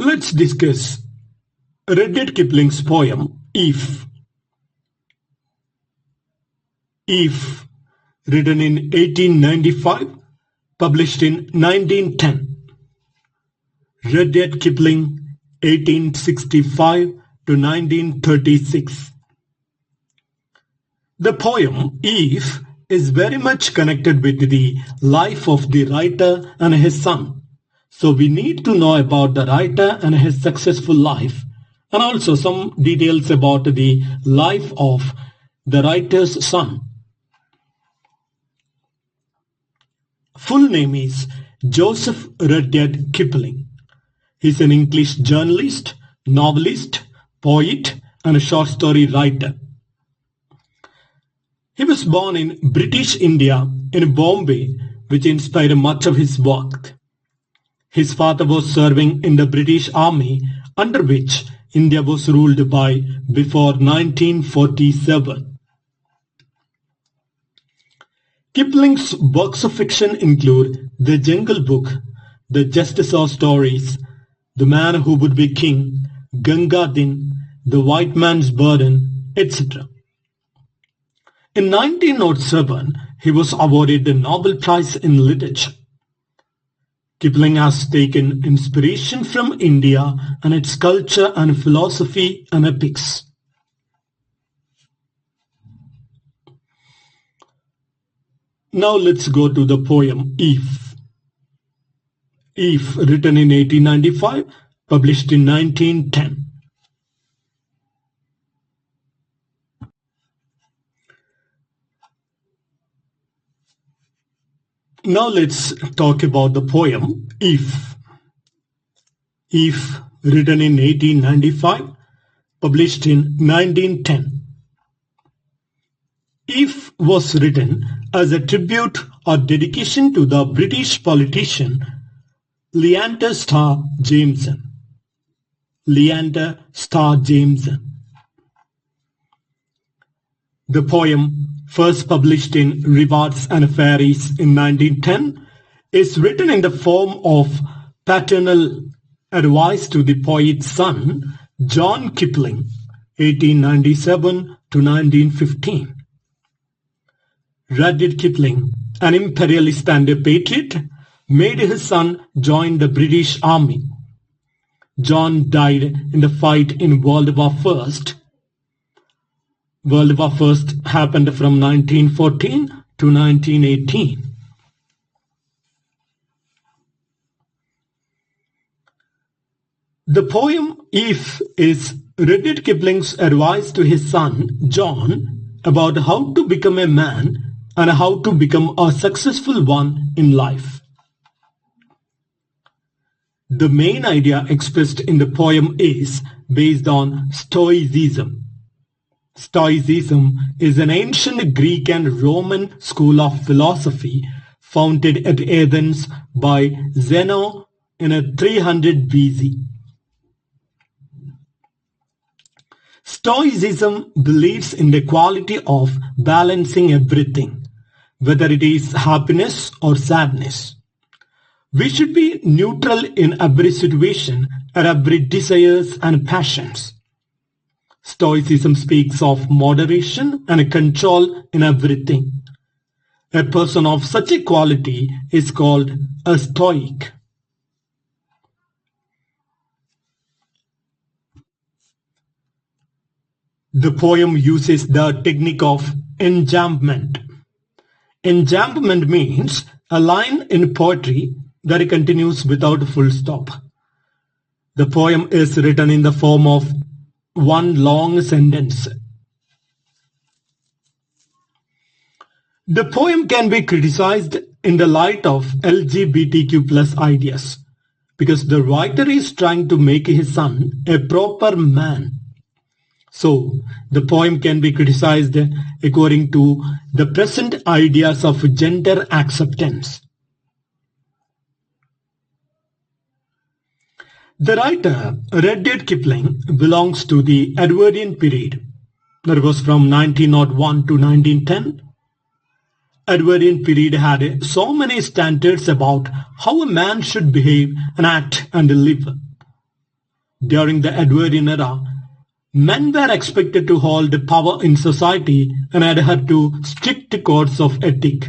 Let's discuss Rudyard Kipling's poem If. If, written in 1895, published in 1910. Rudyard Kipling, 1865 to 1936. The poem If is very much connected with the life of the writer and his son. So we need to know about the writer and his successful life, and also some details about the life of the writer's son. Full name is Joseph Rudyard Kipling. He's an English journalist, novelist, poet, and a short story writer. He was born in British India in Bombay, which inspired much of his work. His father was serving in the British Army, under which India was ruled by before 1947. Kipling's works of fiction include The Jungle Book, The Justice of Stories, The Man Who Would Be King, Ganga Din, The White Man's Burden, etc. In 1907, he was awarded the Nobel Prize in Literature. Kipling has taken inspiration from India and its culture and philosophy and epics. Now let's go to the poem If. If, written in 1895, published in 1910. Now let's talk about the poem If. If, written in 1895, published in 1910. If was written as a tribute or dedication to the British politician Leander Starr Jameson. Leander Starr Jameson. The poem, first published in Rewards and Fairies in 1910, is written in the form of paternal advice to the poet's son, John Kipling, 1897 to 1915. Rudyard Kipling, an imperialist and a patriot, made his son join the British Army. John died in the fight in World War I. World War I happened from 1914 to 1918. The poem If is Rudyard Kipling's advice to his son John about how to become a man and how to become a successful one in life. The main idea expressed in the poem is based on Stoicism. Stoicism is an ancient Greek and Roman school of philosophy founded at Athens by Zeno in 300 BC. Stoicism believes in the quality of balancing everything, whether it is happiness or sadness. We should be neutral in every situation and every desires and passions. Stoicism speaks of moderation and control in everything. A person of such a quality is called a Stoic. The poem uses the technique of enjambment. Enjambment means a line in poetry that continues without a full stop. The poem is written in the form of one long sentence. The poem can be criticized in the light of LGBTQ+ ideas because the writer is trying to make his son a proper man. So, the poem can be criticized according to the present ideas of gender acceptance. The writer Rudyard Kipling belongs to the Edwardian period, that was from 1901 to 1910. Edwardian period had so many standards about how a man should behave and act and live. During the Edwardian era, men were expected to hold power in society and adhere to strict codes of ethic.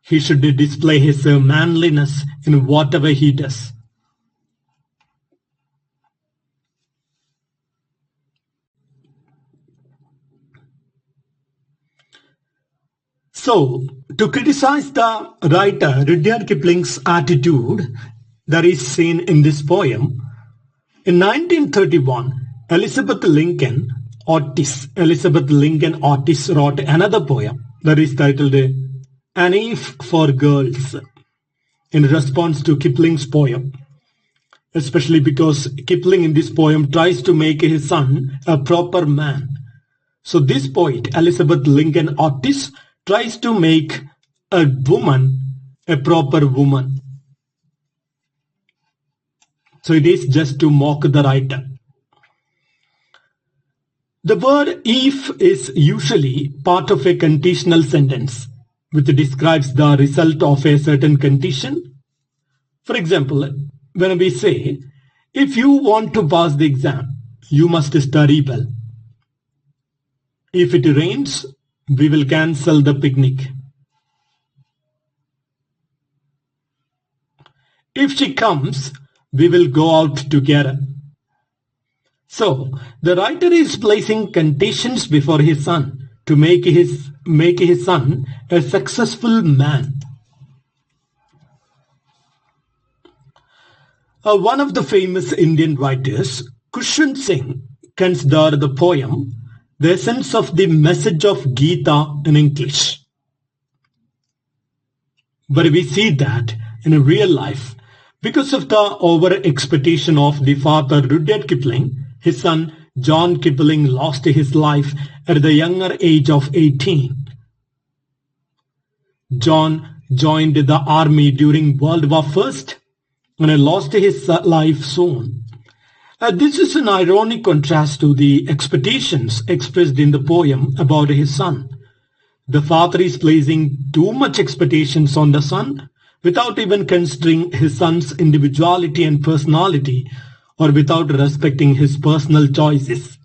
He should display his manliness in whatever he does. So, to criticize the writer Rudyard Kipling's attitude that is seen in this poem, in 1931, Elizabeth Lincoln Otis wrote another poem that is titled An Eve for Girls in response to Kipling's poem, especially because Kipling in this poem tries to make his son a proper man. So this poet, Elizabeth Lincoln Otis, tries to make a woman a proper woman. So it is just to mock the writer. The word if is usually part of a conditional sentence, which describes the result of a certain condition. For example, when we say, if you want to pass the exam, you must study well. If it rains, we will cancel the picnic. If she comes, we will go out together. So, the writer is placing conditions before his son to make his son a successful man. One of the famous Indian writers, Kushwant Singh, considered the poem the essence of the message of Gita in English. But we see that in real life, because of the over-expectation of the father Rudyard Kipling, his son John Kipling lost his life at the younger age of 18. John joined the army during World War I and lost his life soon. This is an ironic contrast to the expectations expressed in the poem about his son. The father is placing too much expectations on the son without even considering his son's individuality and personality, or without respecting his personal choices.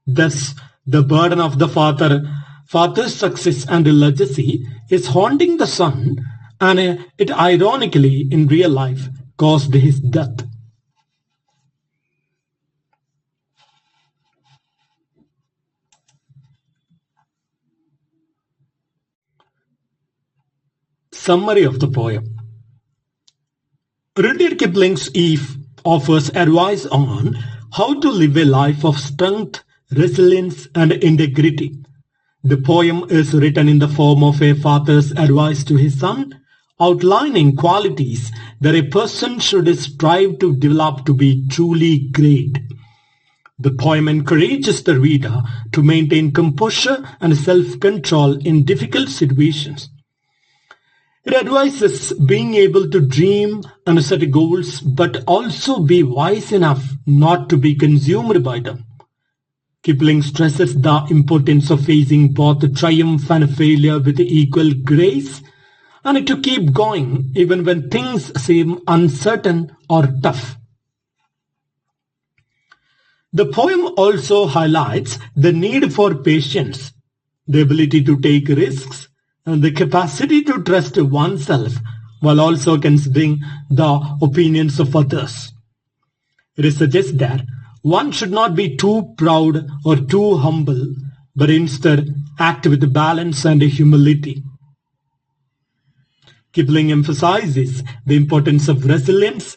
Thus, the burden of the father's success and legacy is haunting the son, and it ironically in real life caused his death. Summary of the poem. Rudyard Kipling's Eve offers advice on how to live a life of strength, resilience, and integrity. The poem is written in the form of a father's advice to his son, outlining qualities that a person should strive to develop to be truly great. The poem encourages the reader to maintain composure and self-control in difficult situations. It advises being able to dream and set goals, but also be wise enough not to be consumed by them. Kipling stresses the importance of facing both triumph and failure with equal grace, and to keep going even when things seem uncertain or tough. The poem also highlights the need for patience, the ability to take risks, and the capacity to trust oneself while also considering the opinions of others. It suggests that one should not be too proud or too humble, but instead act with balance and humility. Kipling emphasizes the importance of resilience,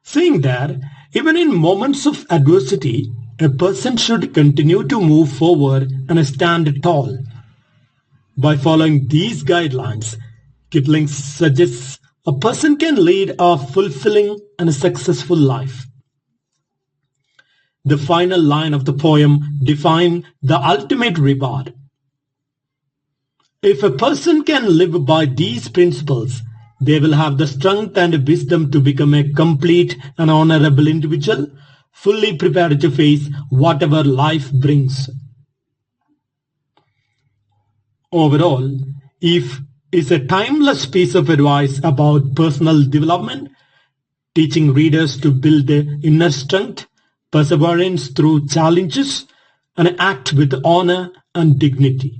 saying that even in moments of adversity, a person should continue to move forward and stand tall. By following these guidelines, Kipling suggests a person can lead a fulfilling and successful life. The final line of the poem defines the ultimate reward. If a person can live by these principles, they will have the strength and wisdom to become a complete and honorable individual, fully prepared to face whatever life brings. Overall, Eve is a timeless piece of advice about personal development, teaching readers to build their inner strength, perseverance through challenges, and act with honor and dignity.